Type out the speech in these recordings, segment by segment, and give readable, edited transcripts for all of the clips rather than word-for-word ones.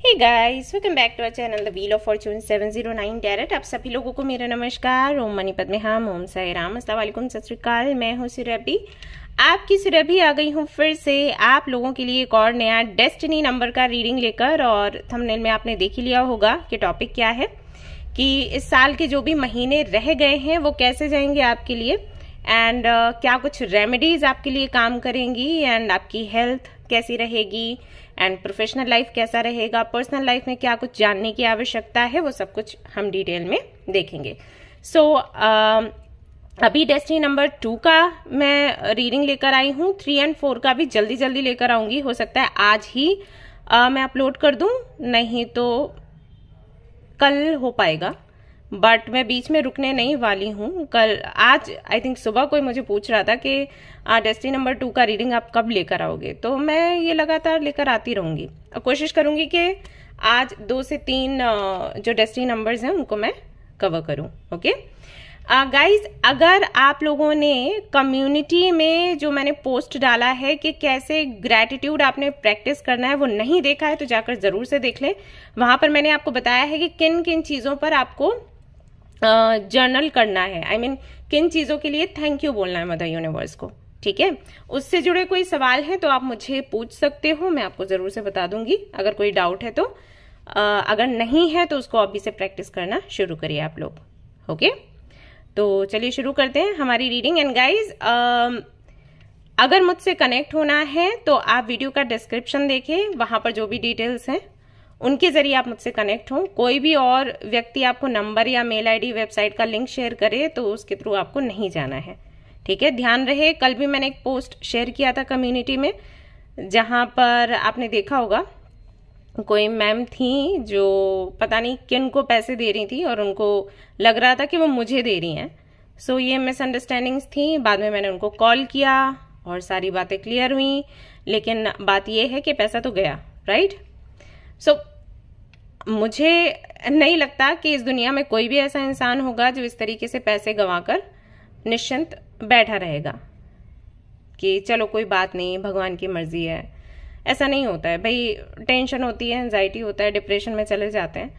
Hey guys, welcome back to our channel the wheel of fortune 709 tarot. आप सभी लोगों को मेरा नमस्कार। ओम मनी पद्मे हम, ओम साई राम, अस्सलाम वालेकुम, सत श्री अकाल। मैं हूँ सुरभि, आपकी सुरभि आ गई हूँ फिर से आप लोगों के लिए एक और नया डेस्टिनी नंबर का रीडिंग लेकर। और थंबनेल में आपने देख ही लिया होगा कि टॉपिक क्या है, कि इस साल के जो भी महीने रह गए हैं वो कैसे जाएंगे आपके लिए, एंड क्या कुछ रेमेडीज आपके लिए काम करेंगी, एंड आपकी हेल्थ कैसी रहेगी, एंड प्रोफेशनल लाइफ कैसा रहेगा, पर्सनल लाइफ में क्या कुछ जानने की आवश्यकता है, वो सब कुछ हम डिटेल में देखेंगे। सो अभी डेस्टिनी नंबर 2 का मैं रीडिंग लेकर आई हूँ। 3 और 4 का भी जल्दी जल्दी लेकर आऊंगी। हो सकता है आज ही मैं अपलोड कर दूं, नहीं तो कल हो पाएगा, बट मैं बीच में रुकने नहीं वाली हूँ। कल आज आई थिंक सुबह कोई मुझे पूछ रहा था कि डेस्टिनी नंबर 2 का रीडिंग आप कब लेकर आओगे, तो मैं ये लगातार लेकर आती रहूंगी और कोशिश करूंगी कि आज 2 से 3 जो डेस्टिनी नंबर्स हैं उनको मैं कवर करूं। ओके गाइज, अगर आप लोगों ने कम्युनिटी में जो मैंने पोस्ट डाला है कि कैसे ग्रैटिट्यूड आपने प्रैक्टिस करना है वो नहीं देखा है तो जाकर जरूर से देख ले। वहां पर मैंने आपको बताया है कि किन किन चीजों पर आपको जर्नल करना है, आई मीन किन चीजों के लिए थैंक यू बोलना है मदर यूनिवर्स को। ठीक है, उससे जुड़े कोई सवाल है तो आप मुझे पूछ सकते हो, मैं आपको जरूर से बता दूंगी अगर कोई डाउट है तो। अगर नहीं है तो उसको अभी से प्रैक्टिस करना शुरू करिए आप लोग। ओके, तो चलिए शुरू करते हैं हमारी रीडिंग। एंड गाइज, अगर मुझसे कनेक्ट होना है तो आप वीडियो का डिस्क्रिप्शन देखें, वहां पर जो भी डिटेल्स हैं उनके जरिए आप मुझसे कनेक्ट हो। कोई भी और व्यक्ति आपको नंबर या मेल आईडी वेबसाइट का लिंक शेयर करे तो उसके थ्रू आपको नहीं जाना है। ठीक है, ध्यान रहे। कल भी मैंने एक पोस्ट शेयर किया था कम्युनिटी में, जहां पर आपने देखा होगा कोई मैम थी जो पता नहीं किन को पैसे दे रही थी और उनको लग रहा था कि वो मुझे दे रही हैं। सो ये मिसअंडरस्टैंडिंग्स थी। बाद में मैंने उनको कॉल किया और सारी बातें क्लियर हुई, लेकिन बात ये है कि पैसा तो गया, राइट। सो मुझे नहीं लगता कि इस दुनिया में कोई भी ऐसा इंसान होगा जो इस तरीके से पैसे गंवाकर निश्चिंत बैठा रहेगा कि चलो कोई बात नहीं, भगवान की मर्जी है। ऐसा नहीं होता है भाई, टेंशन होती है, एंजाइटी होता है, डिप्रेशन में चले जाते हैं।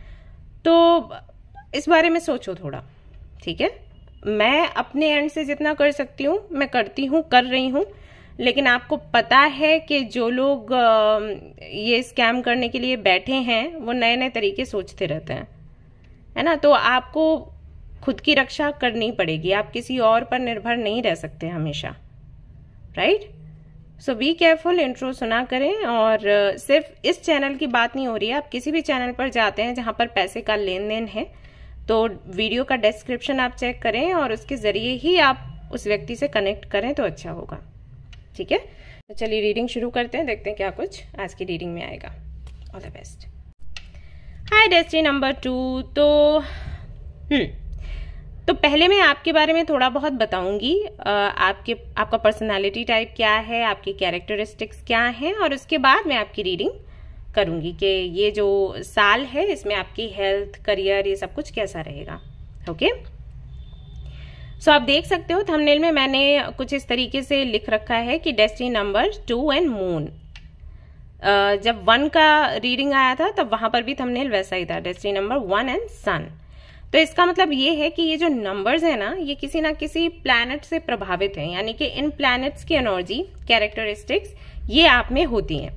तो इस बारे में सोचो थोड़ा। ठीक है, मैं अपने एंड से जितना कर सकती हूँ मैं करती हूँ, कर रही हूँ, लेकिन आपको पता है कि जो लोग ये स्कैम करने के लिए बैठे हैं वो नए नए तरीके सोचते रहते हैं, है ना। तो आपको खुद की रक्षा करनी पड़ेगी, आप किसी और पर निर्भर नहीं रह सकते हमेशा, right. So be careful. Intro सुना करें। और सिर्फ इस चैनल की बात नहीं हो रही है, आप किसी भी चैनल पर जाते हैं जहां पर पैसे का लेन देन है तो वीडियो का डिस्क्रिप्शन आप चेक करें और उसके जरिए ही आप उस व्यक्ति से कनेक्ट करें तो अच्छा होगा। ठीक है, तो चलिए रीडिंग शुरू करते हैं, देखते हैं क्या कुछ आज की रीडिंग में आएगा। All the best. Hi destiny number 2। तो पहले मैं आपके बारे में थोड़ा बहुत बताऊंगी, आपका पर्सनालिटी टाइप क्या है, आपकी कैरेक्टरिस्टिक्स क्या हैं, और उसके बाद मैं आपकी रीडिंग करूंगी कि ये जो साल है इसमें आपकी हेल्थ, करियर, ये सब कुछ कैसा रहेगा। ओके, सो आप देख सकते हो थंबनेल में मैंने कुछ इस तरीके से लिख रखा है कि डेस्टिनी नंबर 2 एंड मून। जब 1 का रीडिंग आया था तब वहां पर भी थंबनेल वैसा ही था, डेस्टिनी नंबर 1 एंड सन। तो इसका मतलब ये है कि ये जो नंबर्स है ना, ये किसी ना किसी प्लैनेट से प्रभावित हैं, यानी कि इन प्लैनेट्स की एनर्जी, कैरेक्टरिस्टिक्स ये आप में होती हैं।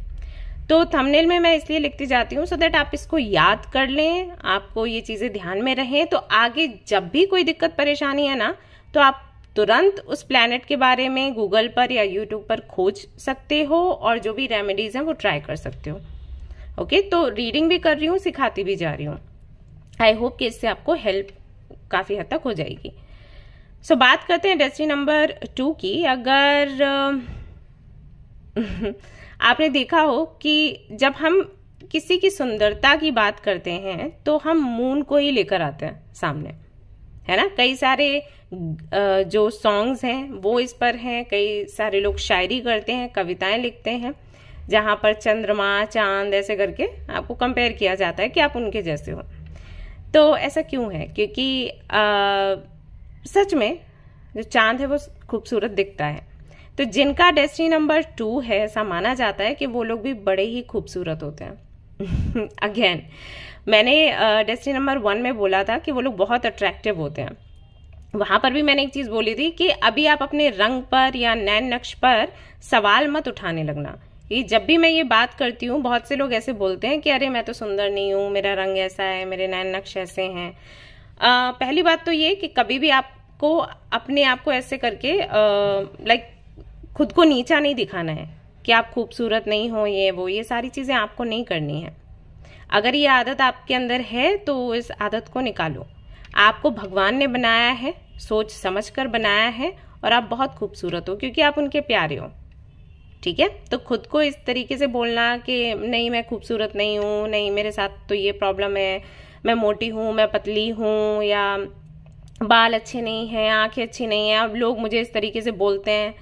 तो थंबनेल में मैं इसलिए लिखती जाती हूँ सो दैट आप इसको याद कर लें, आपको ये चीजें ध्यान में रहें, तो आगे जब भी कोई दिक्कत परेशानी है ना तो आप तुरंत उस प्लैनेट के बारे में गूगल पर या यूट्यूब पर खोज सकते हो और जो भी रेमेडीज हैं वो ट्राई कर सकते हो। ओके, तो रीडिंग भी कर रही हूँ, सिखाती भी जा रही हूँ। आई होप कि इससे आपको हेल्प काफी हद तक हो जाएगी। सो बात करते हैं डेस्टिनी नंबर 2 की। अगर आपने देखा हो कि जब हम किसी की सुंदरता की बात करते हैं तो हम मून को ही लेकर आते हैं सामने, है ना। कई सारे जो सॉन्ग्स हैं वो इस पर हैं, कई सारे लोग शायरी करते हैं, कविताएं लिखते हैं जहां पर चंद्रमा, चांद ऐसे करके आपको कंपेयर किया जाता है कि आप उनके जैसे हो। तो ऐसा क्यों है? क्योंकि सच में जो चांद है वो खूबसूरत दिखता है, तो जिनका डेस्टिनी नंबर 2 है ऐसा माना जाता है कि वो लोग भी बड़े ही खूबसूरत होते हैं। अगेन मैंने डेस्टिनी नंबर 1 में बोला था कि वो लोग बहुत अट्रैक्टिव होते हैं। वहां पर भी मैंने एक चीज बोली थी कि अभी आप अपने रंग पर या नैन नक्श पर सवाल मत उठाने लगना। ये जब भी मैं ये बात करती हूँ, बहुत से लोग ऐसे बोलते हैं कि अरे मैं तो सुंदर नहीं हूँ, मेरा रंग ऐसा है, मेरे नैन नक्श ऐसे हैं। पहली बात तो ये कि कभी भी आपको अपने आप को ऐसे करके लाइक खुद को नीचा नहीं दिखाना है कि आप खूबसूरत नहीं हो, ये सारी चीजें आपको नहीं करनी है। अगर ये आदत आपके अंदर है तो इस आदत को निकालो। आपको भगवान ने बनाया है, सोच समझकर बनाया है, और आप बहुत खूबसूरत हो क्योंकि आप उनके प्यारे हो। ठीक है, तो खुद को इस तरीके से बोलना कि नहीं मैं खूबसूरत नहीं हूँ, नहीं मेरे साथ तो ये प्रॉब्लम है, मैं मोटी हूँ, मैं पतली हूँ, या बाल अच्छे नहीं हैं, आंखें अच्छी नहीं है, अब लोग मुझे इस तरीके से बोलते हैं,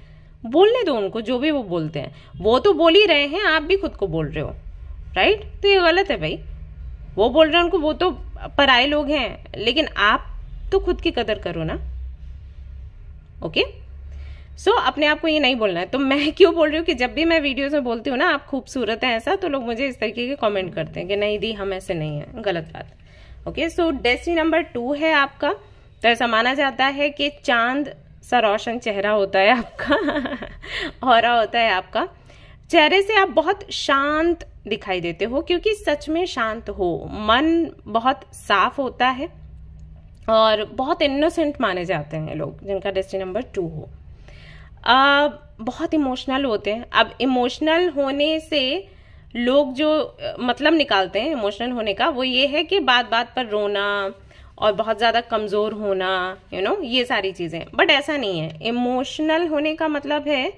बोलने दो उनको जो भी वो बोलते हैं। वो तो बोल ही रहे हैं, आप भी खुद को बोल रहे हो, राइट? तो ये गलत है भाई। वो बोल रहे हैं उनको, वो तो पराये लोग हैं, लेकिन आप तो खुद की कदर करो ना। ओके, सो अपने आप को ये नहीं बोलना है। तो मैं क्यों बोल रही हूँ कि जब भी मैं वीडियोस में बोलती हूँ ना आप खूबसूरत हैं ऐसा, तो लोग मुझे इस तरीके के कमेंट करते हैं कि नहीं दी हम ऐसे नहीं है, गलत बात। ओके, सो डेस्टिनी नंबर 2 है आपका। तो ऐसा माना जाता है कि चांद सा रोशन चेहरा होता है आपका ऑरा होता है आपका। चेहरे से आप बहुत शांत दिखाई देते हो क्योंकि सच में शांत हो। मन बहुत साफ होता है और बहुत इनोसेंट माने जाते हैं लोग जिनका डेस्टिनी नंबर 2 हो। बहुत इमोशनल होते हैं। अब इमोशनल होने से लोग जो मतलब निकालते हैं इमोशनल होने का, वो ये है कि बात बात पर रोना और बहुत ज्यादा कमजोर होना, ये सारी चीजें। बट ऐसा नहीं है। इमोशनल होने का मतलब है,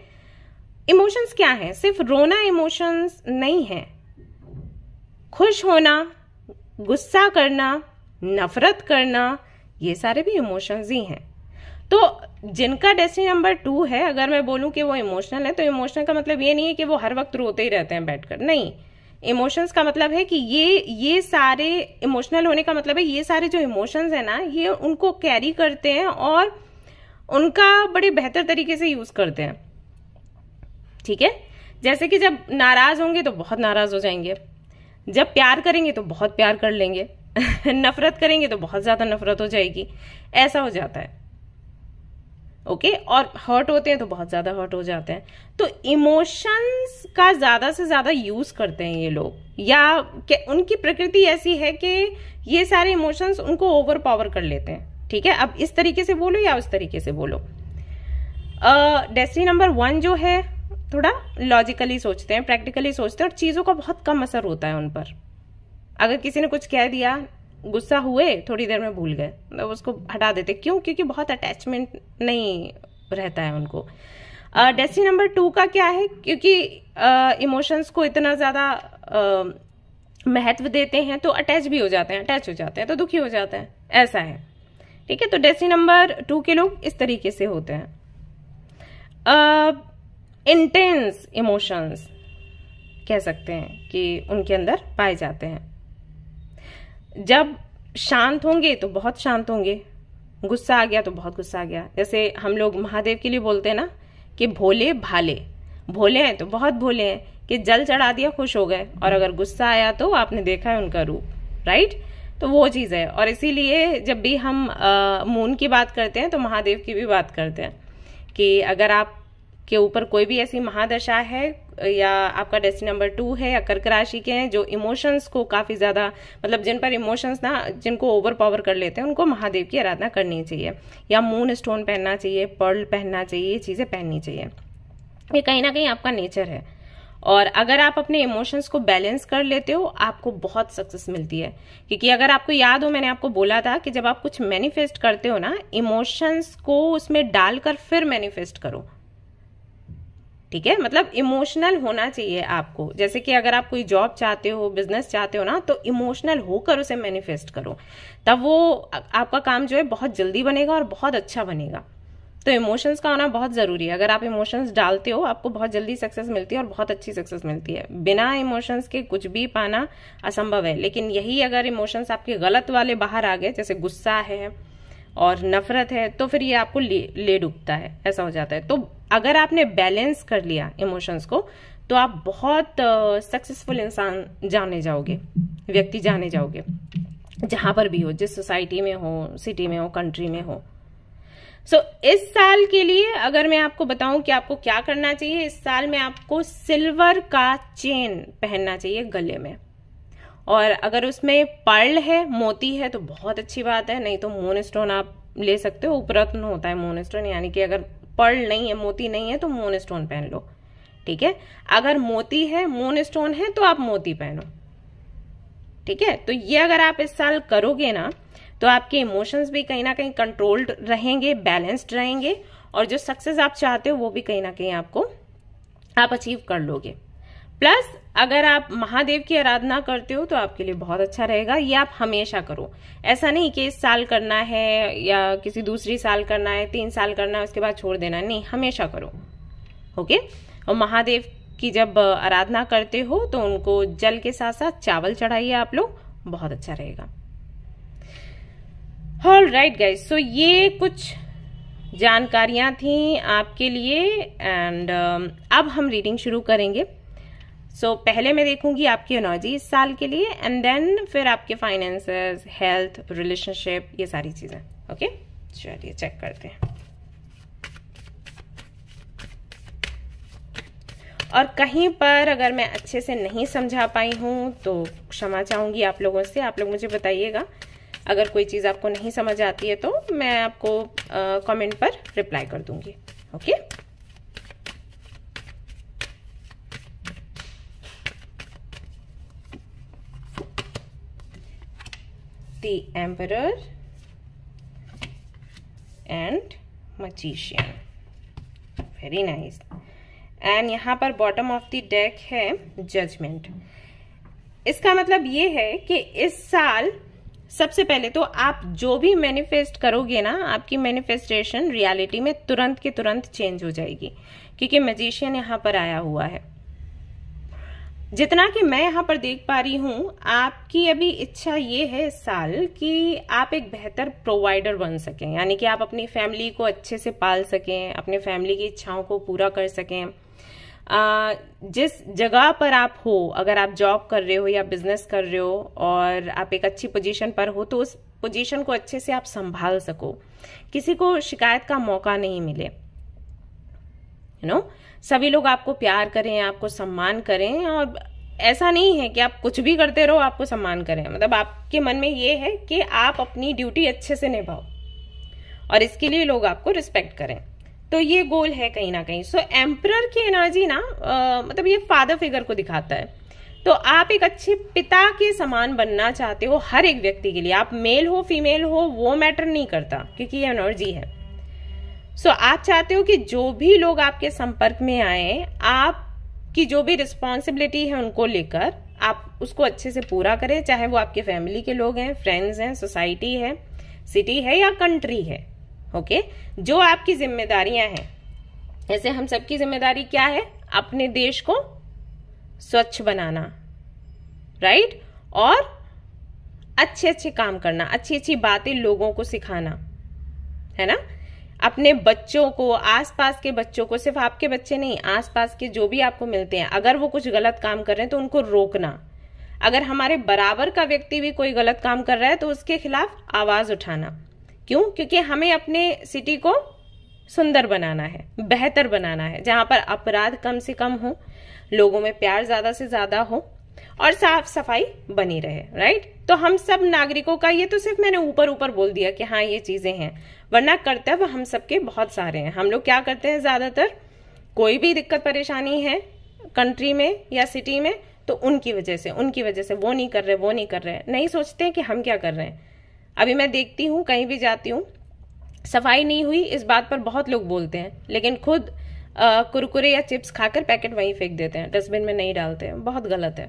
इमोशंस क्या है? सिर्फ रोना इमोशंस नहीं है। खुश होना, गुस्सा करना, नफरत करना, ये सारे भी इमोशंस ही हैं। तो जिनका डेस्टिनी नंबर 2 है, अगर मैं बोलूं कि वो इमोशनल है, तो इमोशनल का मतलब ये नहीं है कि वो हर वक्त रोते ही रहते हैं बैठकर। नहीं, इमोशंस का मतलब है कि ये सारे इमोशनल होने का मतलब है ये सारे जो इमोशंस है ना, ये उनको कैरी करते हैं और उनका बड़े बेहतर तरीके से यूज करते हैं। ठीक है, जैसे कि जब नाराज होंगे तो बहुत नाराज हो जाएंगे, जब प्यार करेंगे तो बहुत प्यार कर लेंगे नफरत करेंगे तो बहुत ज्यादा नफरत हो जाएगी, ऐसा हो जाता है। ओके, और हर्ट होते हैं तो बहुत ज्यादा हर्ट हो जाते हैं। तो इमोशंस का ज्यादा से ज्यादा यूज करते हैं ये लोग, या उनकी प्रकृति ऐसी है कि ये सारे इमोशंस उनको ओवर पावर कर लेते हैं। ठीक है, अब इस तरीके से बोलो या उस तरीके से बोलो। डेस्टिनी नंबर 1 जो है थोड़ा लॉजिकली सोचते हैं, प्रैक्टिकली सोचते हैं, और चीजों का बहुत कम असर होता है उन पर। अगर किसी ने कुछ कह दिया, गुस्सा हुए, थोड़ी देर में भूल गए, तो उसको हटा देते। क्यों? क्योंकि बहुत अटैचमेंट नहीं रहता है उनको। डेस्टिनी नंबर 2 का क्या है? क्योंकि इमोशंस को इतना ज्यादा महत्व देते हैं तो अटैच भी हो जाते हैं, अटैच हो जाते हैं तो दुखी हो जाते हैं, ऐसा है। ठीक है, तो डेस्टिनी नंबर 2 के लोग इस तरीके से होते हैं। इंटेंस इमोशंस कह सकते हैं कि उनके अंदर पाए जाते हैं। जब शांत होंगे तो बहुत शांत होंगे, गुस्सा आ गया तो बहुत गुस्सा आ गया। जैसे हम लोग महादेव के लिए बोलते हैं ना कि भोले भाले, भोले हैं तो बहुत भोले हैं कि जल चढ़ा दिया खुश हो गए, और अगर गुस्सा आया तो आपने देखा है उनका रूप, राइट? तो वो चीज है। और इसीलिए जब भी हम मून की बात करते हैं तो महादेव की भी बात करते हैं कि अगर आप के ऊपर कोई भी ऐसी महादशा है, या आपका डेस्टिनी नंबर 2 है, या कर्क राशि के हैं जो इमोशंस को काफी ज्यादा, मतलब जिन पर इमोशंस ना जिनको ओवर पावर कर लेते हैं, उनको महादेव की आराधना करनी चाहिए, या मून स्टोन पहनना चाहिए, पर्ल पहनना चाहिए, ये चीजें पहननी चाहिए। ये कहीं ना कहीं आपका नेचर है। और अगर आप अपने इमोशंस को बैलेंस कर लेते हो, आपको बहुत सक्सेस मिलती है। क्योंकि अगर आपको याद हो, मैंने आपको बोला था कि जब आप कुछ मैनिफेस्ट करते हो ना, इमोशंस को उसमें डालकर फिर मैनिफेस्ट करो। ठीक है, मतलब इमोशनल होना चाहिए आपको। जैसे कि अगर आप कोई जॉब चाहते हो, बिजनेस चाहते हो ना, तो इमोशनल होकर उसे मैनिफेस्ट करो, तब वो आपका काम जो है बहुत जल्दी बनेगा और बहुत अच्छा बनेगा। तो इमोशंस का होना बहुत जरूरी है। अगर आप इमोशंस डालते हो, आपको बहुत जल्दी सक्सेस मिलती है और बहुत अच्छी सक्सेस मिलती है। बिना इमोशंस के कुछ भी पाना असंभव है। लेकिन यही अगर इमोशंस आपके गलत वाले बाहर आ गए, जैसे गुस्सा है और नफरत है, तो फिर ये आपको ले डूबता है, ऐसा हो जाता है। तो अगर आपने बैलेंस कर लिया इमोशंस को, तो आप बहुत सक्सेसफुल इंसान जाने जाओगे, व्यक्ति जाने जाओगे, जहां पर भी हो, जिस सोसाइटी में हो, सिटी में हो, कंट्री में हो। इस साल के लिए अगर मैं आपको बताऊं कि आपको क्या करना चाहिए, इस साल में आपको सिल्वर का चेन पहनना चाहिए गले में, और अगर उसमें पर्ल है, मोती है, तो बहुत अच्छी बात है, नहीं तो मून स्टोन आप ले सकते हो, उपरत्न होता है मून स्टोन, यानी कि अगर पर्ल नहीं है, मोती नहीं है, तो मून स्टोन पहन लो, ठीक है। अगर मोती है, मून स्टोन है, तो आप मोती पहनो, ठीक है। तो ये अगर आप इस साल करोगे ना, तो आपके इमोशंस भी कहीं ना कहीं कंट्रोल्ड रहेंगे, बैलेंस्ड रहेंगे, और जो सक्सेस आप चाहते हो वो भी कहीं ना कहीं आप अचीव कर लोगे। प्लस अगर आप महादेव की आराधना करते हो तो आपके लिए बहुत अच्छा रहेगा। ये आप हमेशा करो, ऐसा नहीं कि इस साल करना है या किसी दूसरी साल करना है, 3 साल करना है, उसके बाद छोड़ देना, नहीं, हमेशा करो, ओके। और महादेव की जब आराधना करते हो तो उनको जल के साथ साथ चावल चढ़ाइए आप लोग, बहुत अच्छा रहेगा। ऑल राइट गाइज, सो ये कुछ जानकारियां थी आपके लिए, एंड अब हम रीडिंग शुरू करेंगे। पहले मैं देखूंगी आपकी एनर्जी इस साल के लिए, एंड देन फिर आपके फाइनेंसेस, हेल्थ, रिलेशनशिप, ये सारी चीजें, ओके। चलिए चेक करते हैं। और कहीं पर अगर मैं अच्छे से नहीं समझा पाई हूं तो क्षमा चाहूंगी आप लोगों से, आप लोग मुझे बताइएगा। अगर कोई चीज आपको नहीं समझ आती है तो मैं आपको कमेंट पर रिप्लाई कर दूंगी, okay. The Emperor and Magician, very nice. And यहाँ पर बॉटम ऑफ द डेक है जजमेंट। इसका मतलब ये है कि इस साल सबसे पहले तो आप जो भी मैनिफेस्ट करोगे ना, आपकी मैनिफेस्टेशन रियलिटी में तुरंत के तुरंत चेंज हो जाएगी, क्योंकि मैजिशियन यहाँ पर आया हुआ है। जितना कि मैं यहाँ पर देख पा रही हूँ, आपकी अभी इच्छा ये है इस साल कि आप एक बेहतर प्रोवाइडर बन सकें, यानी कि आप अपनी फैमिली को अच्छे से पाल सकें, अपने फैमिली की इच्छाओं को पूरा कर सकें। जिस जगह पर आप हो, अगर आप जॉब कर रहे हो या बिजनेस कर रहे हो और आप एक अच्छी पोजीशन पर हो, तो उस पोजीशन को अच्छे से आप संभाल सको, किसी को शिकायत का मौका नहीं मिले, यू नो, सभी लोग आपको प्यार करें, आपको सम्मान करें। और ऐसा नहीं है कि आप कुछ भी करते रहो आपको सम्मान करें, मतलब आपके मन में ये है कि आप अपनी ड्यूटी अच्छे से निभाओ और इसके लिए लोग आपको रिस्पेक्ट करें, तो ये गोल है कहीं ना कहीं। एम्परर की एनर्जी ना मतलब ये फादर फिगर को दिखाता है, तो आप एक अच्छे पिता के समान बनना चाहते हो हर एक व्यक्ति के लिए, आप मेल हो फीमेल हो वो मैटर नहीं करता, क्योंकि ये एनर्जी है। आप चाहते हो कि जो भी लोग आपके संपर्क में आए, आपकी जो भी रिस्पॉन्सिबिलिटी है उनको लेकर आप उसको अच्छे से पूरा करें, चाहे वो आपके फैमिली के लोग हैं, फ्रेंड्स हैं, सोसाइटी है, सिटी है या कंट्री है, ओके। जो आपकी जिम्मेदारियां हैं, जैसे हम सबकी जिम्मेदारी क्या है, अपने देश को स्वच्छ बनाना, राइट, और अच्छे अच्छे काम करना, अच्छी अच्छी बातें लोगों को सिखाना, है ना। अपने बच्चों को, आसपास के बच्चों को, सिर्फ आपके बच्चे नहीं, आसपास के जो भी आपको मिलते हैं, अगर वो कुछ गलत काम कर रहे हैं तो उनको रोकना। अगर हमारे बराबर का व्यक्ति भी कोई गलत काम कर रहा है तो उसके खिलाफ आवाज उठाना। क्यों? क्योंकि हमें अपने सिटी को सुंदर बनाना है, बेहतर बनाना है, जहां पर अपराध कम से कम हो, लोगों में प्यार ज्यादा से ज्यादा हो और साफ सफाई बनी रहे, राइट। तो हम सब नागरिकों का, ये तो सिर्फ मैंने ऊपर ऊपर बोल दिया कि हाँ ये चीजें हैं, वरना कर्तव्य हम सबके बहुत सारे हैं। हम लोग क्या करते हैं, ज्यादातर कोई भी दिक्कत परेशानी है कंट्री में या सिटी में तो उनकी वजह से वो नहीं कर रहे, नहीं सोचते हैं कि हम क्या कर रहे हैं। अभी मैं देखती हूँ, कहीं भी जाती हूँ, सफाई नहीं हुई इस बात पर बहुत लोग बोलते हैं, लेकिन खुद कुरकुरे या चिप्स खाकर पैकेट वहीं फेंक देते हैं, डस्टबिन में नहीं डालते हैं, बहुत गलत है,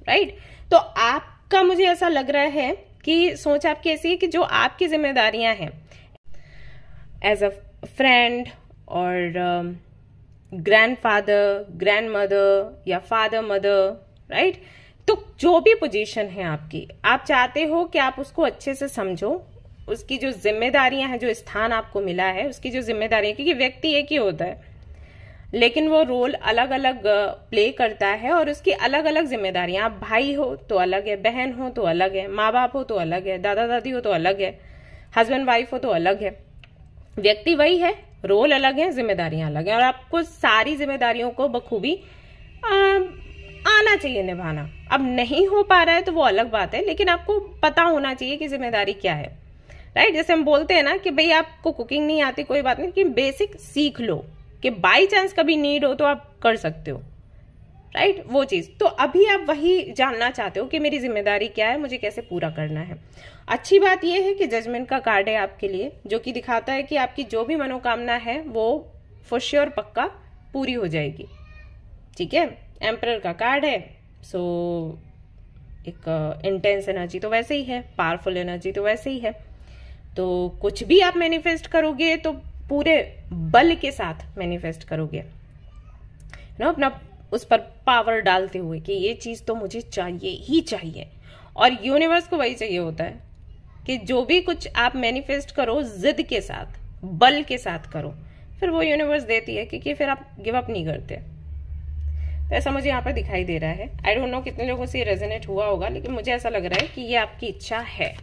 राइट। तो आपका मुझे ऐसा लग रहा है कि सोच आपकी ऐसी है कि जो आपकी जिम्मेदारियां हैं एज अ फ्रेंड और ग्रैंडफादर, ग्रैंडमदर या फादर मदर, राइट, तो जो भी पोजीशन है आपकी, आप चाहते हो कि आप उसको अच्छे से समझो, उसकी जो जिम्मेदारियां हैं, जो स्थान आपको मिला है उसकी जो जिम्मेदारियां, क्योंकि व्यक्ति एक ही होता है, लेकिन वो रोल अलग अलग प्ले करता है और उसकी अलग अलग जिम्मेदारियां। आप भाई हो तो अलग है, बहन हो तो अलग है, माँ बाप हो तो अलग है, दादा दादी हो तो अलग है, हस्बैंड वाइफ हो तो अलग है। व्यक्ति वही है, रोल अलग है, जिम्मेदारियां अलग है, और आपको सारी जिम्मेदारियों को बखूबी आना चाहिए निभाना। अब नहीं हो पा रहा है तो वो अलग बात है, लेकिन आपको पता होना चाहिए कि जिम्मेदारी क्या है, राइट। जैसे हम बोलते हैं ना कि भाई आपको कुकिंग नहीं आती, कोई बात नहीं, कि बेसिक सीख लो, कि बाई चांस कभी नीड हो तो आप कर सकते हो, राइट, वो चीज। तो अभी आप वही जानना चाहते हो कि मेरी जिम्मेदारी क्या है, मुझे कैसे पूरा करना है। अच्छी बात यह है कि जजमेंट का कार्ड है आपके लिए, जो कि दिखाता है कि आपकी जो भी मनोकामना है वो फॉर श्योर पक्का पूरी हो जाएगी, ठीक है। एम्परर का कार्ड है, सो एक इंटेंस एनर्जी तो वैसे ही है, पावरफुल एनर्जी तो वैसे ही है। तो कुछ भी आप मैनिफेस्ट करोगे तो पूरे बल के साथ मैनिफेस्ट करोगे, ना, अपना उस पर पावर डालते हुए कि ये चीज तो मुझे चाहिए ही चाहिए। और यूनिवर्स को वही चाहिए होता है कि जो भी कुछ आप मैनिफेस्ट करो जिद के साथ, बल के साथ करो, फिर वो यूनिवर्स देती है, क्योंकि फिर आप गिव अप नहीं करते। तो ऐसा मुझे यहाँ पर दिखाई दे रहा है। आई डोंट नो कितने लोगों से रेजोनेट हुआ होगा, लेकिन मुझे ऐसा लग रहा है कि ये आपकी इच्छा है।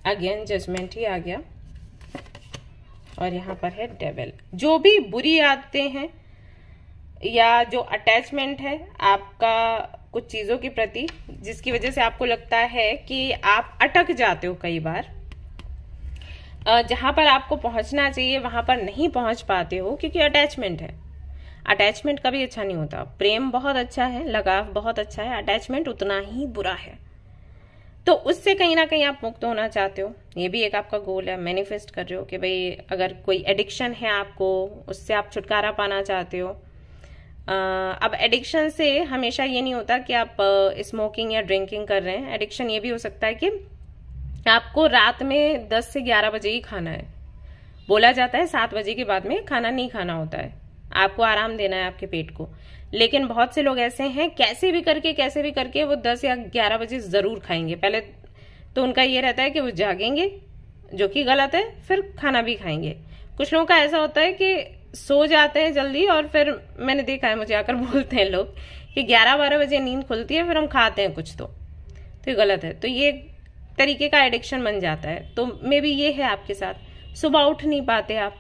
अगेन जजमेंट ही आ गया, और यहाँ पर है डेविल। जो भी बुरी आदतें हैं या जो अटैचमेंट है आपका कुछ चीजों के प्रति, जिसकी वजह से आपको लगता है कि आप अटक जाते हो कई बार, जहां पर आपको पहुंचना चाहिए वहां पर नहीं पहुंच पाते हो, क्योंकि अटैचमेंट है। अटैचमेंट कभी अच्छा नहीं होता। प्रेम बहुत अच्छा है, लगाव बहुत अच्छा है, अटैचमेंट उतना ही बुरा है। तो उससे कहीं ना कहीं आप मुक्त होना चाहते हो, ये भी एक आपका गोल है। मैनिफेस्ट कर रहे हो कि भाई अगर कोई एडिक्शन है आपको, उससे आप छुटकारा पाना चाहते हो। अब एडिक्शन से हमेशा ये नहीं होता कि आप स्मोकिंग या ड्रिंकिंग कर रहे हैं। एडिक्शन ये भी हो सकता है कि आपको रात में 10 से 11 बजे ही खाना है। बोला जाता है 7 बजे के बाद में खाना नहीं खाना होता है, आपको आराम देना है आपके पेट को। लेकिन बहुत से लोग ऐसे हैं, कैसे भी करके वो 10 या 11 बजे जरूर खाएंगे। पहले तो उनका ये रहता है कि वो जागेंगे, जो कि गलत है, फिर खाना भी खाएंगे। कुछ लोगों का ऐसा होता है कि सो जाते हैं जल्दी, और फिर मैंने देखा है, मुझे आकर बोलते हैं लोग कि 11-12 बजे नींद खुलती है, फिर हम खाते हैं कुछ, तो ये गलत है। तो ये तरीके का एडिक्शन बन जाता है। तो मे बी ये है आपके साथ। सुबह उठ नहीं पाते आप,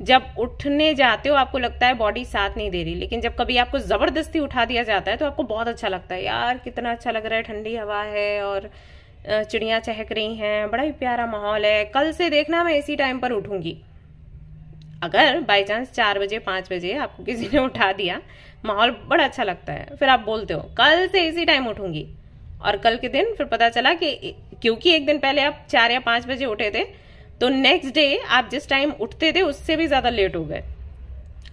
जब उठने जाते हो आपको लगता है बॉडी साथ नहीं दे रही, लेकिन जब कभी आपको जबरदस्ती उठा दिया जाता है तो आपको बहुत अच्छा लगता है, यार कितना अच्छा लग रहा है, ठंडी हवा है और चिड़ियां चहक रही हैं, बड़ा ही प्यारा माहौल है, कल से देखना मैं इसी टाइम पर उठूंगी। अगर बाई चांस 4 बजे 5 बजे आपको किसी ने उठा दिया, माहौल बड़ा अच्छा लगता है, फिर आप बोलते हो कल से इसी टाइम उठूंगी, और कल के दिन फिर पता चला कि क्योंकि एक दिन पहले आप 4 या 5 बजे उठे थे, तो नेक्स्ट डे आप जिस टाइम उठते थे उससे भी ज्यादा लेट हो गए,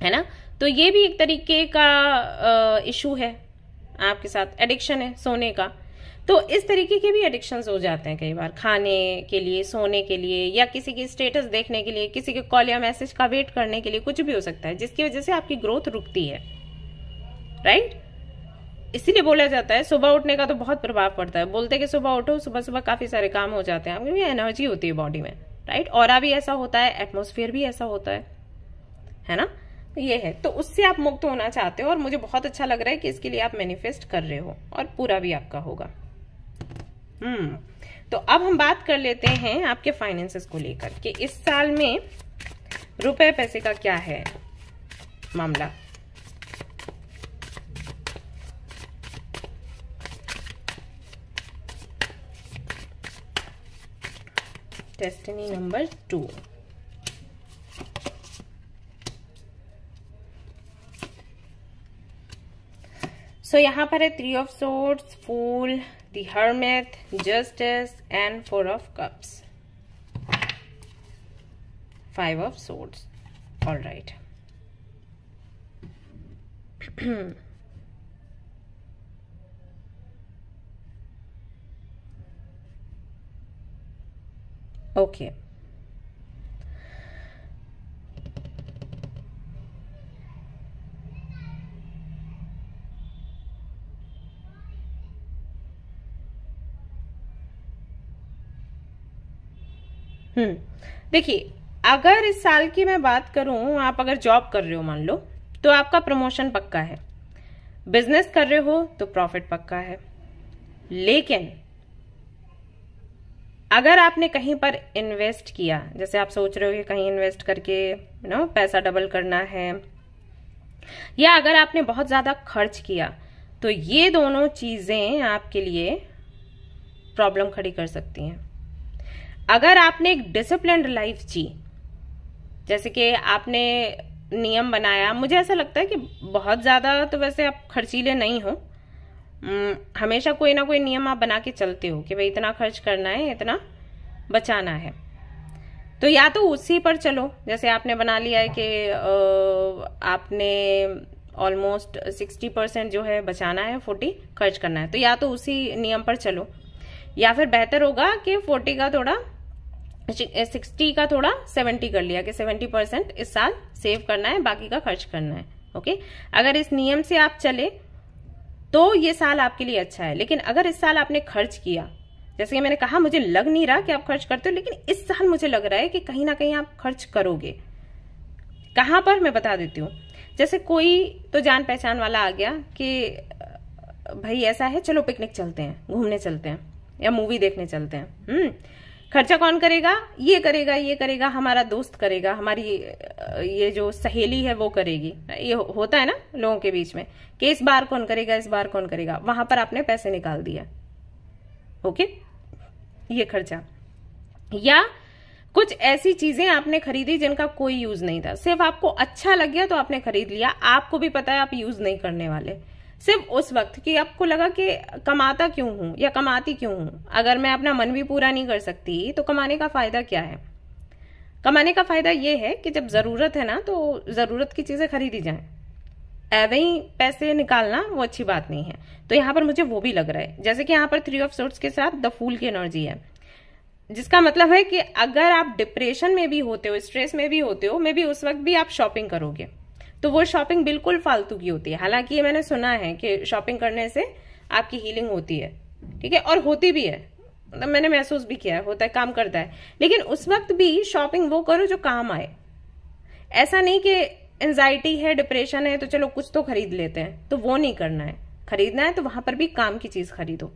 है ना। तो ये भी एक तरीके का इशू है आपके साथ, एडिक्शन है सोने का। तो इस तरीके के भी एडिक्शंस हो जाते हैं कई बार, खाने के लिए, सोने के लिए, या किसी की स्टेटस देखने के लिए, किसी के कॉल या मैसेज का वेट करने के लिए, कुछ भी हो सकता है जिसकी वजह से आपकी ग्रोथ रुकती है, राइट। इसीलिए बोला जाता है सुबह उठने का तो बहुत प्रभाव पड़ता है। बोलते हैं कि सुबह उठो, सुबह सुबह काफी सारे काम हो जाते हैं, क्योंकि एनर्जी होती है बॉडी में, राइट। ऑरा भी ऐसा होता है, एटमॉस्फेयर भी ऐसा होता है ना। ये है, तो उससे आप मुक्त होना चाहते हो, और मुझे बहुत अच्छा लग रहा है कि इसके लिए आप मैनिफेस्ट कर रहे हो, और पूरा भी आपका होगा। तो अब हम बात कर लेते हैं आपके फाइनेंसेस को लेकर कि इस साल में रुपए पैसे का क्या है मामला। Destiny number 2। सो यहां पर है 3 of swords, fool, the hermit, justice and 4 of cups, 5 of swords. All right. Okay, देखिए, अगर इस साल की मैं बात करूं, आप अगर जॉब कर रहे हो मान लो, तो आपका प्रमोशन पक्का है। बिजनेस कर रहे हो तो प्रॉफिट पक्का है। लेकिन अगर आपने कहीं पर इन्वेस्ट किया, जैसे आप सोच रहे हो कि कहीं इन्वेस्ट करके पैसा डबल करना है, या अगर आपने बहुत ज्यादा खर्च किया, तो ये दोनों चीजें आपके लिए प्रॉब्लम खड़ी कर सकती हैं। अगर आपने एक डिसिप्लिन्ड लाइफ जी, जैसे कि आपने नियम बनाया, मुझे ऐसा लगता है कि बहुत ज्यादा तो वैसे आप खर्चीले नहीं हो, हमेशा कोई ना कोई नियम आप बना के चलते हो कि भाई इतना खर्च करना है, इतना बचाना है, तो या तो उसी पर चलो। जैसे आपने बना लिया है कि आपने ऑलमोस्ट 60% जो है बचाना है, 40 खर्च करना है, तो या तो उसी नियम पर चलो, या फिर बेहतर होगा कि 40 का थोड़ा 60 का थोड़ा 70 कर लिया कि 70% इस साल सेव करना है, बाकी का खर्च करना है। ओके, अगर इस नियम से आप चले तो ये साल आपके लिए अच्छा है। लेकिन अगर इस साल आपने खर्च किया, जैसे कि मैंने कहा, मुझे लग नहीं रहा कि आप खर्च करते हो, लेकिन इस साल मुझे लग रहा है कि कहीं ना कहीं आप खर्च करोगे। कहां पर, मैं बता देती हूँ। जैसे कोई तो जान पहचान वाला आ गया कि भाई ऐसा है, चलो पिकनिक चलते हैं, घूमने चलते हैं, या मूवी देखने चलते हैं। खर्चा कौन करेगा? ये करेगा, ये करेगा, हमारा दोस्त करेगा, हमारी ये जो सहेली है वो करेगी। ये होता है ना लोगों के बीच में कि इस बार कौन करेगा, इस बार कौन करेगा। वहां पर आपने पैसे निकाल दिया। ओके, ये खर्चा। या कुछ ऐसी चीजें आपने खरीदी जिनका कोई यूज नहीं था, सिर्फ आपको अच्छा लग गया तो आपने खरीद लिया, आपको भी पता है आप यूज नहीं करने वाले, सिर्फ उस वक्त कि आपको लगा कि कमाता क्यों हूं या कमाती क्यों हूं। अगर मैं अपना मन भी पूरा नहीं कर सकती तो कमाने का फायदा क्या है? कमाने का फायदा यह है कि जब जरूरत है ना, तो जरूरत की चीजें खरीदी जाएं। ऐवे ही पैसे निकालना वो अच्छी बात नहीं है। तो यहाँ पर मुझे वो भी लग रहा है, जैसे कि यहाँ पर 3 ऑफ सोर्ड्स के साथ द फूल की एनर्जी है, जिसका मतलब है कि अगर आप डिप्रेशन में भी होते हो, स्ट्रेस में भी होते हो, मे बी उस वक्त भी आप शॉपिंग करोगे, तो वो शॉपिंग बिल्कुल फालतू की होती है। हालांकि ये मैंने सुना है कि शॉपिंग करने से आपकी हीलिंग होती है, ठीक है, और होती भी है, मतलब मैंने महसूस भी किया है, होता है, काम करता है। लेकिन उस वक्त भी शॉपिंग वो करो जो काम आए। ऐसा नहीं कि एंजाइटी है, डिप्रेशन है, तो चलो कुछ तो खरीद लेते हैं, तो वो नहीं करना है। खरीदना है तो वहां पर भी काम की चीज खरीदो,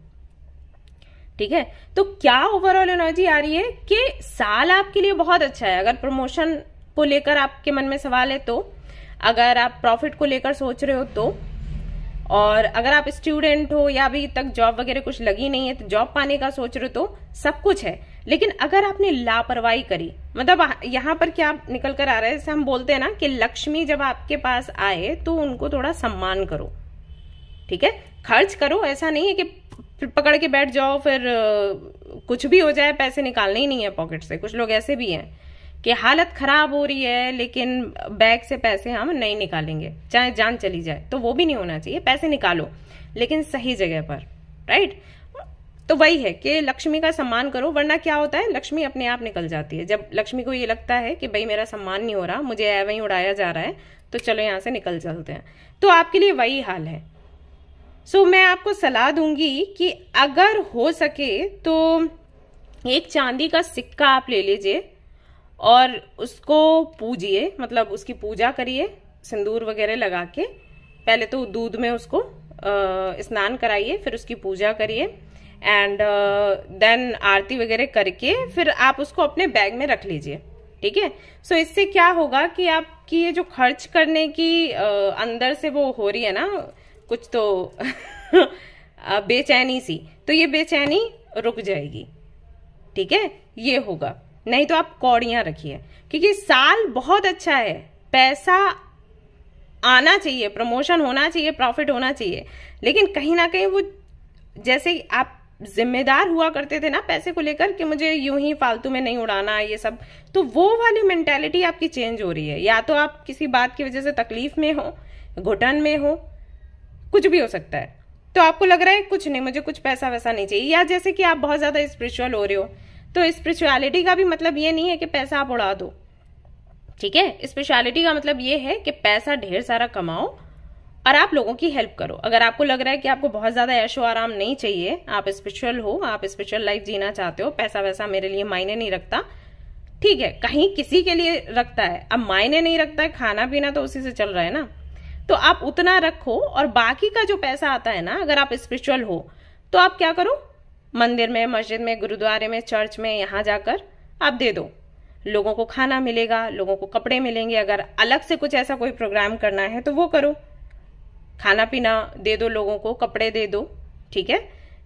ठीक है। तो क्या ओवरऑल एनर्जी आ रही है कि साल आपके लिए बहुत अच्छा है। अगर प्रमोशन को लेकर आपके मन में सवाल है तो, अगर आप प्रॉफिट को लेकर सोच रहे हो तो, और अगर आप स्टूडेंट हो या अभी तक जॉब वगैरह कुछ लगी नहीं है तो जॉब पाने का सोच रहे हो तो सब कुछ है। लेकिन अगर आपने लापरवाही करी, मतलब यहाँ पर क्या निकल कर आ रहा है, जैसे हम बोलते हैं ना कि लक्ष्मी जब आपके पास आए तो उनको थोड़ा सम्मान करो, ठीक है। खर्च करो, ऐसा नहीं है कि पकड़ के बैठ जाओ फिर कुछ भी हो जाए, पैसे निकालने ही नहीं है पॉकेट से। कुछ लोग ऐसे भी हैं कि हालत खराब हो रही है लेकिन बैग से पैसे हम नहीं निकालेंगे चाहे जान चली जाए, तो वो भी नहीं होना चाहिए। पैसे निकालो लेकिन सही जगह पर, राइट। तो वही है कि लक्ष्मी का सम्मान करो, वरना क्या होता है, लक्ष्मी अपने आप निकल जाती है। जब लक्ष्मी को ये लगता है कि भाई मेरा सम्मान नहीं हो रहा, मुझे ऐਵੇਂ ही उड़ाया जा रहा है, तो चलो यहां से निकल चलते हैं। तो आपके लिए वही हाल है। सो मैं आपको सलाह दूंगी कि अगर हो सके तो एक चांदी का सिक्का आप ले लीजिए और उसको पूजिए, मतलब उसकी पूजा करिए सिंदूर वगैरह लगा के। पहले तो दूध में उसको स्नान कराइए, फिर उसकी पूजा करिए एंड देन आरती वगैरह करके फिर आप उसको अपने बैग में रख लीजिए, ठीक है। सो इससे क्या होगा कि आपकी ये जो खर्च करने की अंदर से वो हो रही है ना कुछ तो बेचैनी सी, तो ये बेचैनी रुक जाएगी, ठीक है। ये होगा, नहीं तो आप कौड़ियां रखिए, क्योंकि साल बहुत अच्छा है, पैसा आना चाहिए, प्रमोशन होना चाहिए, प्रॉफिट होना चाहिए। लेकिन कहीं ना कहीं वो, जैसे आप जिम्मेदार हुआ करते थे ना पैसे को लेकर कि मुझे यूं ही फालतू में नहीं उड़ाना ये सब, तो वो वाली मेंटालिटी आपकी चेंज हो रही है। या तो आप किसी बात की वजह से तकलीफ में हो, घुटन में हो, कुछ भी हो सकता है, तो आपको लग रहा है कुछ नहीं, मुझे कुछ पैसा वैसा नहीं चाहिए। या जैसे कि आप बहुत ज्यादा स्पिरिचुअल हो रहे हो, तो स्पिरिचुअलिटी का भी मतलब ये नहीं है कि पैसा आप उड़ा दो, ठीक है। स्पिरिचुअलिटी का मतलब ये है कि पैसा ढेर सारा कमाओ और आप लोगों की हेल्प करो। अगर आपको लग रहा है कि आपको बहुत ज्यादा ऐशो आराम नहीं चाहिए, आप स्पिरिचुअल हो, आप स्पिरिचुअल लाइफ जीना चाहते हो, पैसा वैसा मेरे लिए मायने नहीं रखता, ठीक है, कहीं किसी के लिए रखता है, अब मायने नहीं रखता है, खाना पीना तो उसी से चल रहा है ना, तो आप उतना रखो और बाकी का जो पैसा आता है ना, अगर आप स्पिरिचुअल हो तो आप क्या करो, मंदिर में, मस्जिद में, गुरुद्वारे में, चर्च में, यहां जाकर आप दे दो। लोगों को खाना मिलेगा, लोगों को कपड़े मिलेंगे। अगर अलग से कुछ ऐसा कोई प्रोग्राम करना है तो वो करो, खाना पीना दे दो, लोगों को कपड़े दे दो, ठीक है।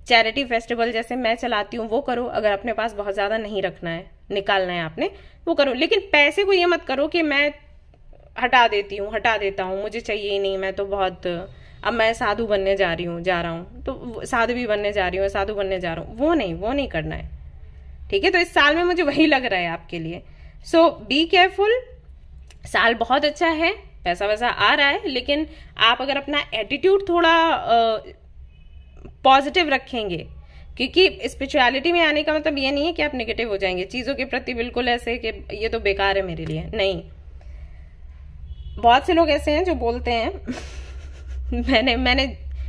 चैरिटी फेस्टिवल जैसे मैं चलाती हूँ वो करो। अगर अपने पास बहुत ज्यादा नहीं रखना है, निकालना है आपने, वो करो। लेकिन पैसे को ये मत करो कि मैं हटा देता हूँ, मुझे चाहिए ही नहीं, मैं तो बहुत, अब मैं साधु बनने जा रहा हूँ तो साध्वी बनने जा रही हूँ, साधु बनने जा रहा हूँ, वो नहीं करना है, ठीक है। तो इस साल में मुझे वही लग रहा है आपके लिए। सो बी केयरफुल। साल बहुत अच्छा है, पैसा वैसा आ रहा है, लेकिन आप अगर अपना एटीट्यूड थोड़ा पॉजिटिव रखेंगे, क्योंकि स्पिरिचुअलिटी में आने का मतलब ये नहीं है कि आप नेगेटिव हो जाएंगे चीजों के प्रति, बिल्कुल ऐसे कि ये तो बेकार है मेरे लिए, नहीं। बहुत से लोग ऐसे हैं जो बोलते हैं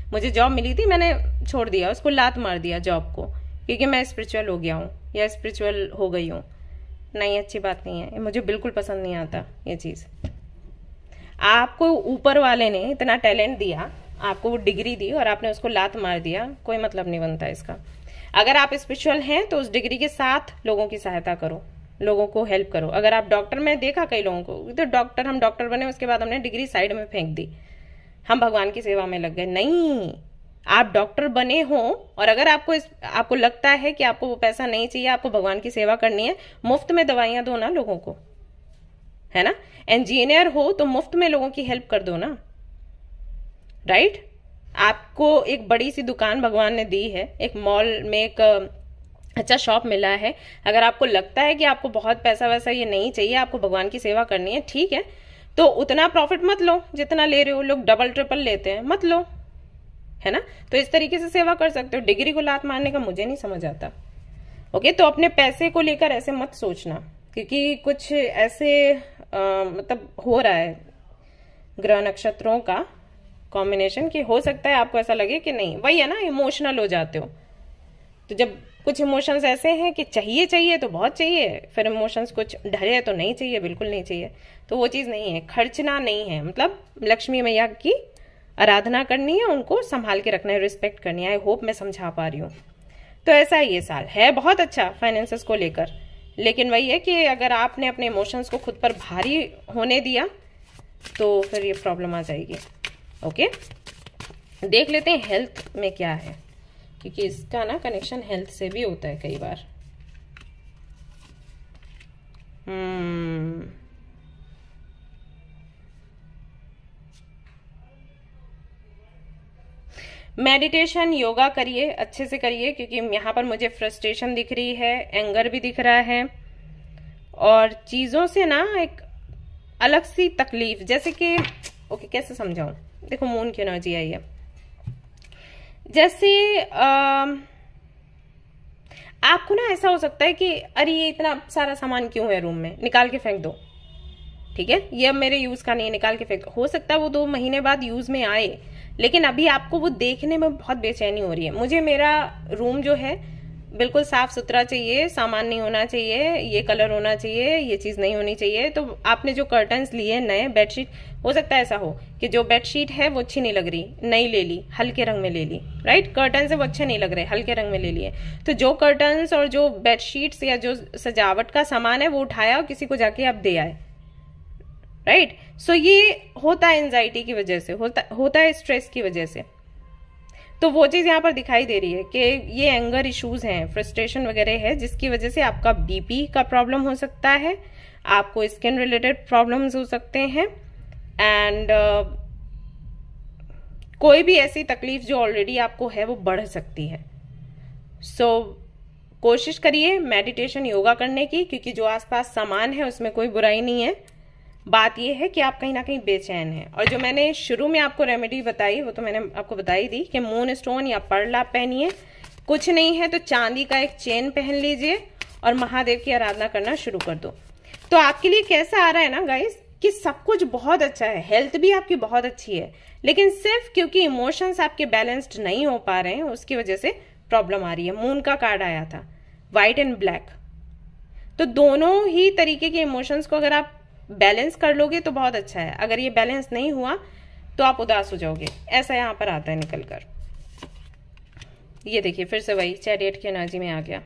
मुझे जॉब मिली थी, मैंने छोड़ दिया उसको, लात मार दिया जॉब को, क्योंकि मैं स्पिरिचुअल हो गया हूँ या स्पिरिचुअल हो गई हूँ। नहीं, अच्छी बात नहीं है, मुझे बिल्कुल पसंद नहीं आता ये चीज। आपको ऊपर वाले ने इतना टैलेंट दिया, आपको वो डिग्री दी और आपने उसको लात मार दिया, कोई मतलब नहीं बनता इसका। अगर आप स्पिरिचुअल हैं तो उस डिग्री के साथ लोगों की सहायता करो, लोगों को हेल्प करो। अगर आप डॉक्टर, में देखा कई लोगों को, तो हम डॉक्टर बने, उसके बाद हमने डिग्री साइड में फेंक दी, हम भगवान की सेवा में लग गए। नहीं, आप डॉक्टर बने हो और अगर आपको लगता है कि आपको वो पैसा नहीं चाहिए, आपको भगवान की सेवा करनी है, मुफ्त में दवाइयां दो ना लोगों को, है ना। इंजीनियर हो तो मुफ्त में लोगों की हेल्प कर दो ना, राइट। आपको एक बड़ी सी दुकान भगवान ने दी है, एक मॉल में एक अच्छा शॉप मिला है, अगर आपको लगता है कि आपको बहुत पैसा वैसा ये नहीं चाहिए, आपको भगवान की सेवा करनी है, ठीक है, तो उतना प्रॉफिट मत लो जितना ले रहे हो। लोग डबल ट्रिपल लेते हैं, मत लो, है ना। तो इस तरीके से सेवा कर सकते हो। डिग्री को लात मारने का मुझे नहीं समझ आता, ओके। तो अपने पैसे को लेकर ऐसे मत सोचना, क्योंकि कुछ ऐसे मतलब हो रहा है ग्रह नक्षत्रों का कॉम्बिनेशन कि हो सकता है आपको ऐसा लगे कि नहीं, वही है ना, इमोशनल हो जाते हो। तो जब कुछ इमोशंस ऐसे हैं कि चाहिए तो बहुत चाहिए, फिर इमोशंस कुछ ढले तो नहीं चाहिए, बिल्कुल नहीं चाहिए, तो वो चीज नहीं है। खर्चना नहीं है, मतलब लक्ष्मी मैया की आराधना करनी है, उनको संभाल के रखना है, रिस्पेक्ट करनी है। आई होप मैं समझा पा रही हूँ। तो ऐसा ये साल है बहुत अच्छा फाइनेंसेस को लेकर, लेकिन वही है कि अगर आपने अपने इमोशंस को खुद पर भारी होने दिया तो फिर ये प्रॉब्लम आ जाएगी, ओके। देख लेते हैं हेल्थ में क्या है, क्योंकि इसका ना कनेक्शन हेल्थ से भी होता है कई बार। मेडिटेशन, योगा करिए, अच्छे से करिए, क्योंकि यहाँ पर मुझे फ्रस्ट्रेशन दिख रही है, एंगर भी दिख रहा है, और चीजों से ना एक अलग सी तकलीफ, जैसे कि ओके कैसे समझाऊं, देखो मून की एनर्जी आई है, जैसे आपको ना ऐसा हो सकता है कि अरे ये इतना सारा सामान क्यों है रूम में, निकाल के फेंक दो, ठीक है, ये अब मेरे यूज का नहीं है, निकाल के फेंक दो। हो सकता है वो 2 महीने बाद यूज में आए, लेकिन अभी आपको वो देखने में बहुत बेचैनी हो रही है। मुझे मेरा रूम जो है बिल्कुल साफ सुथरा चाहिए, सामान नहीं होना चाहिए, ये कलर होना चाहिए, ये चीज नहीं होनी चाहिए। तो आपने जो कर्टन्स लिए नए, बेडशीट, हो सकता है ऐसा हो कि जो बेडशीट है वो अच्छी नहीं लग रही, नई ले ली, हल्के रंग में ले ली, राइट। कर्टन से वो अच्छे नहीं लग रहे, हल्के रंग में ले लिए, तो जो कर्टन्स और जो बेडशीट्स या जो सजावट का सामान है वो उठाया और किसी को जाके आप दे आए, राइट। सो ये होता है एंजाइटी की वजह से, होता है स्ट्रेस की वजह से। तो वो चीज यहाँ पर दिखाई दे रही है कि ये एंगर इश्यूज हैं, फ्रस्ट्रेशन वगैरह है, जिसकी वजह से आपका बीपी का प्रॉब्लम हो सकता है, आपको स्किन रिलेटेड प्रॉब्लम्स हो सकते हैं, एंड कोई भी ऐसी तकलीफ जो ऑलरेडी आपको है वो बढ़ सकती है। सो कोशिश करिए मेडिटेशन, योगा करने की, क्योंकि जो आसपास सामान है उसमें कोई बुराई नहीं है। बात यह है कि आप कहीं ना कहीं बेचैन हैं। और जो मैंने शुरू में आपको रेमेडी बताई वो तो मैंने आपको बताई दी कि मून स्टोन या पर्ल आप पहनिए, कुछ नहीं है तो चांदी का एक चेन पहन लीजिए और महादेव की आराधना करना शुरू कर दो। तो आपके लिए कैसा आ रहा है ना गाइस कि सब कुछ बहुत अच्छा है, हेल्थ भी आपकी बहुत अच्छी है, लेकिन सिर्फ क्योंकि इमोशंस आपके बैलेंस्ड नहीं हो पा रहे हैं उसकी वजह से प्रॉब्लम आ रही है। मून का कार्ड आया था, व्हाइट एंड ब्लैक, तो दोनों ही तरीके के इमोशंस को अगर आप बैलेंस कर लोगे तो बहुत अच्छा है। अगर ये बैलेंस नहीं हुआ तो आप उदास हो जाओगे, ऐसा यहाँ पर आता है निकल कर। ये देखिए फिर से वही चैरियट की एनर्जी में आ गया।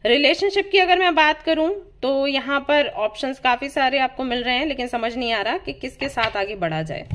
रिलेशनशिप की अगर मैं बात करूं तो यहाँ पर ऑप्शंस काफी सारे आपको मिल रहे हैं, लेकिन समझ नहीं आ रहा कि किसके साथ आगे बढ़ा जाए।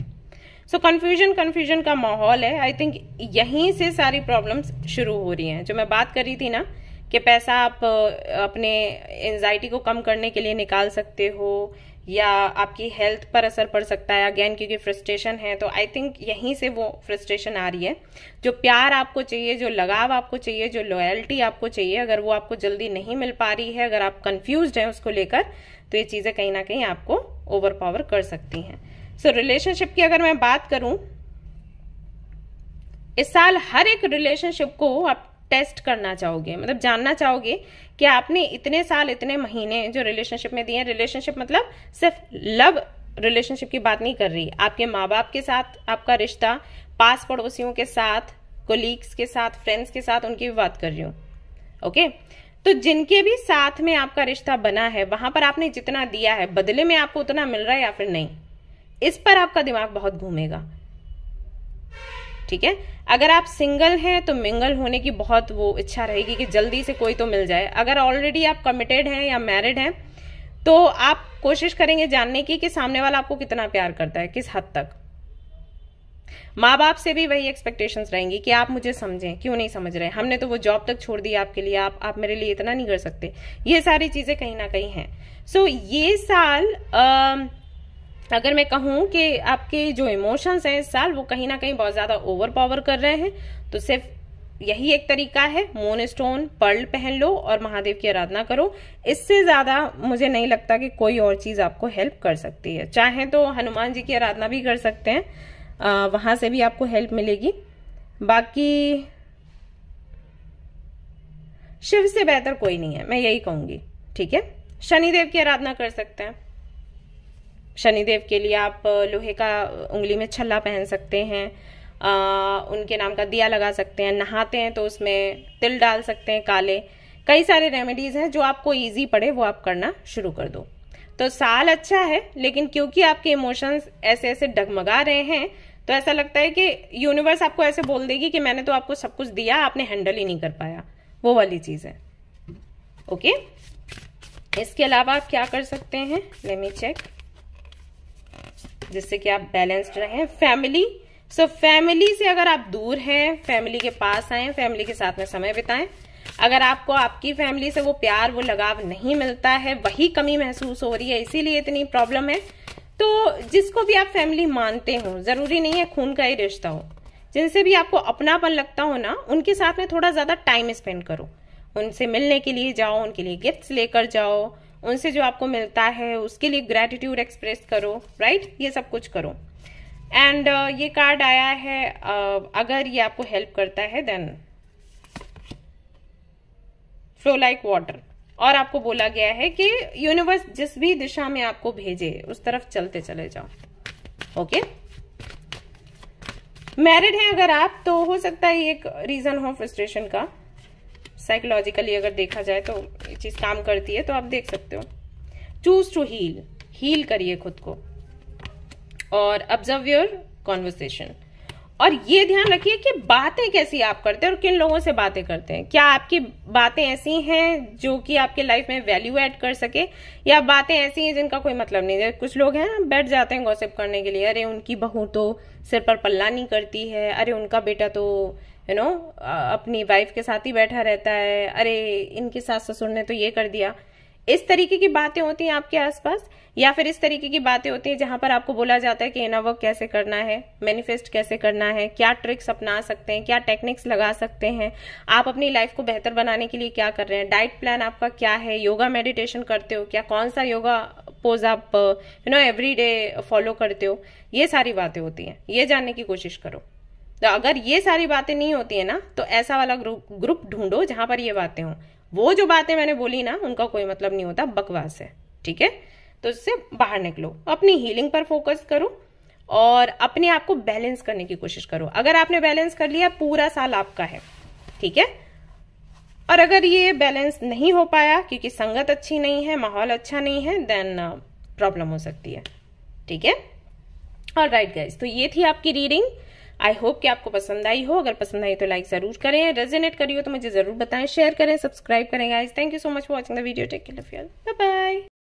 सो कंफ्यूजन का माहौल है। आई थिंक यहीं से सारी प्रॉब्लम्स शुरू हो रही हैं। जो मैं बात कर रही थी ना कि पैसा आप अपने एंजाइटी को कम करने के लिए निकाल सकते हो, या आपकी हेल्थ पर असर पड़ सकता है अगेन क्योंकि फ्रस्ट्रेशन है, तो आई थिंक यहीं से वो फ्रस्ट्रेशन आ रही है। जो प्यार आपको चाहिए, जो लगाव आपको चाहिए, जो लॉयल्टी आपको चाहिए, अगर वो आपको जल्दी नहीं मिल पा रही है, अगर आप कंफ्यूज्ड हैं उसको लेकर, तो ये चीजें कहीं ना कहीं आपको ओवर पावर कर सकती हैं। सो रिलेशनशिप की अगर मैं बात करूं, इस साल हर एक रिलेशनशिप को आप टेस्ट करना चाहोगे, मतलब जानना चाहोगे कि आपने इतने साल इतने महीने जो रिलेशनशिप में दिए हैं। रिलेशनशिप मतलब सिर्फ लव रिलेशनशिप की बात नहीं कर रही, आपके माँ बाप के साथ आपका रिश्ता, पास पड़ोसियों के साथ, कोलीग्स के साथ, फ्रेंड्स के साथ, उनकी भी बात कर रही हूँ। ओके, तो जिनके भी साथ में आपका रिश्ता बना है, वहां पर आपने जितना दिया है बदले में आपको उतना मिल रहा है या फिर नहीं, इस पर आपका दिमाग बहुत घूमेगा। ठीक है, अगर आप सिंगल हैं तो मिंगल होने की बहुत वो इच्छा रहेगी कि जल्दी से कोई तो मिल जाए। अगर ऑलरेडी आप कमिटेड हैं या मैरिड हैं तो आप कोशिश करेंगे जानने की कि सामने वाला आपको कितना प्यार करता है, किस हद तक। माँ बाप से भी वही एक्सपेक्टेशंस रहेंगी कि आप मुझे समझें, क्यों नहीं समझ रहे, हमने तो वो जॉब तक छोड़ दिया आपके लिए, आप मेरे लिए इतना नहीं कर सकते। ये सारी चीजें कहीं ना कहीं हैं। सो ये साल अगर मैं कहूं कि आपके जो इमोशंस हैं इस साल वो कहीं ना कहीं बहुत ज्यादा ओवर पावर कर रहे हैं, तो सिर्फ यही एक तरीका है, मून स्टोन पर्ल पहन लो और महादेव की आराधना करो। इससे ज्यादा मुझे नहीं लगता कि कोई और चीज आपको हेल्प कर सकती है। चाहे तो हनुमान जी की आराधना भी कर सकते हैं, वहां से भी आपको हेल्प मिलेगी। बाकी शिव से बेहतर कोई नहीं है, मैं यही कहूंगी। ठीक है, शनिदेव की आराधना कर सकते हैं। शनिदेव के लिए आप लोहे का उंगली में छल्ला पहन सकते हैं, उनके नाम का दिया लगा सकते हैं, नहाते हैं तो उसमें तिल डाल सकते हैं काले। कई सारे रेमेडीज हैं जो आपको इजी पड़े वो आप करना शुरू कर दो। तो साल अच्छा है, लेकिन क्योंकि आपके इमोशंस ऐसे ऐसे डगमगा रहे हैं तो ऐसा लगता है कि यूनिवर्स आपको ऐसे बोल देगी कि मैंने तो आपको सब कुछ दिया, आपने हैंडल ही नहीं कर पाया, वो वाली चीज है। ओके, इसके अलावा आप क्या कर सकते हैं, लेट मी चेक, जिससे कि आप बैलेंस्ड रहें। फैमिली, सो फैमिली से अगर आप दूर हैं, फैमिली के पास आए, फैमिली के साथ में समय बिताएं। अगर आपको आपकी फैमिली से वो प्यार, वो लगाव नहीं मिलता है, वही कमी महसूस हो रही है, इसीलिए इतनी प्रॉब्लम है, तो जिसको भी आप फैमिली मानते हो, जरूरी नहीं है खून का ही रिश्ता हो, जिनसे भी आपको अपनापन लगता हो ना, उनके साथ में थोड़ा ज्यादा टाइम स्पेंड करो। उनसे मिलने के लिए जाओ, उनके लिए गिफ्ट्स लेकर जाओ, उनसे जो आपको मिलता है उसके लिए ग्रेटिट्यूड एक्सप्रेस करो, राइट, ये सब कुछ करो। एंड ये कार्ड आया है, अगर ये आपको हेल्प करता है देन फ्लो लाइक वाटर, और आपको बोला गया है कि यूनिवर्स जिस भी दिशा में आपको भेजे उस तरफ चलते चले जाओ। ओके, मैरिड हैं अगर आप, तो हो सकता है एक रीजन हो फ्रस्ट्रेशन का, साइकोलॉजिकली अगर देखा जाए तो ये चीज काम करती है, तो आप देख सकते हो। चूज टू हील करिए खुद को और ऑब्जर्व योर कॉन्वर्सेशन। और ये ध्यान रखिए कि बातें कैसी आप करते हैं और किन लोगों से बातें करते हैं। क्या आपकी बातें ऐसी हैं जो कि आपके लाइफ में वैल्यू ऐड कर सके, या बातें ऐसी हैं जिनका कोई मतलब नहीं है। कुछ लोग हैं बैठ जाते हैं गॉसिप करने के लिए, अरे उनकी बहू तो सिर पर पल्ला नहीं करती है, अरे उनका बेटा तो अपनी वाइफ के साथ ही बैठा रहता है, अरे इनके सास ससुर ने तो ये कर दिया। इस तरीके की बातें होती हैं आपके आसपास, या फिर इस तरीके की बातें होती हैं जहां पर आपको बोला जाता है कि इनर वर्क कैसे करना है, मैनिफेस्ट कैसे करना है, क्या ट्रिक्स अपना सकते हैं, क्या टेक्निक्स लगा सकते हैं, आप अपनी लाइफ को बेहतर बनाने के लिए क्या कर रहे हैं, डाइट प्लान आपका क्या है, योगा मेडिटेशन करते हो क्या, कौन सा योगा पोज आप एवरी डे फॉलो करते हो, ये सारी बातें होती हैं, ये जानने की कोशिश करो। तो अगर ये सारी बातें नहीं होती है ना, तो ऐसा वाला ग्रुप ढूंढो जहां पर ये बातें हों। वो जो बातें मैंने बोली ना, उनका कोई मतलब नहीं होता, बकवास है। ठीक है, तो इससे बाहर निकलो, अपनी हीलिंग पर फोकस करो और अपने आप को बैलेंस करने की कोशिश करो। अगर आपने बैलेंस कर लिया, पूरा साल आपका है। ठीक है, और अगर ये बैलेंस नहीं हो पाया क्योंकि संगत अच्छी नहीं है, माहौल अच्छा नहीं है, देन प्रॉब्लम हो सकती है। ठीक है, ऑलराइट गाइस, तो ये थी आपकी रीडिंग। आई होप कि आपको पसंद आई हो। अगर पसंद आई तो लाइक जरूर करें, रेजोनेट करी हो तो मुझे जरूर बताएं, शेयर करें, सब्सक्राइब करें guys. Thank you so much for watching the video. Take care, love you, bye bye.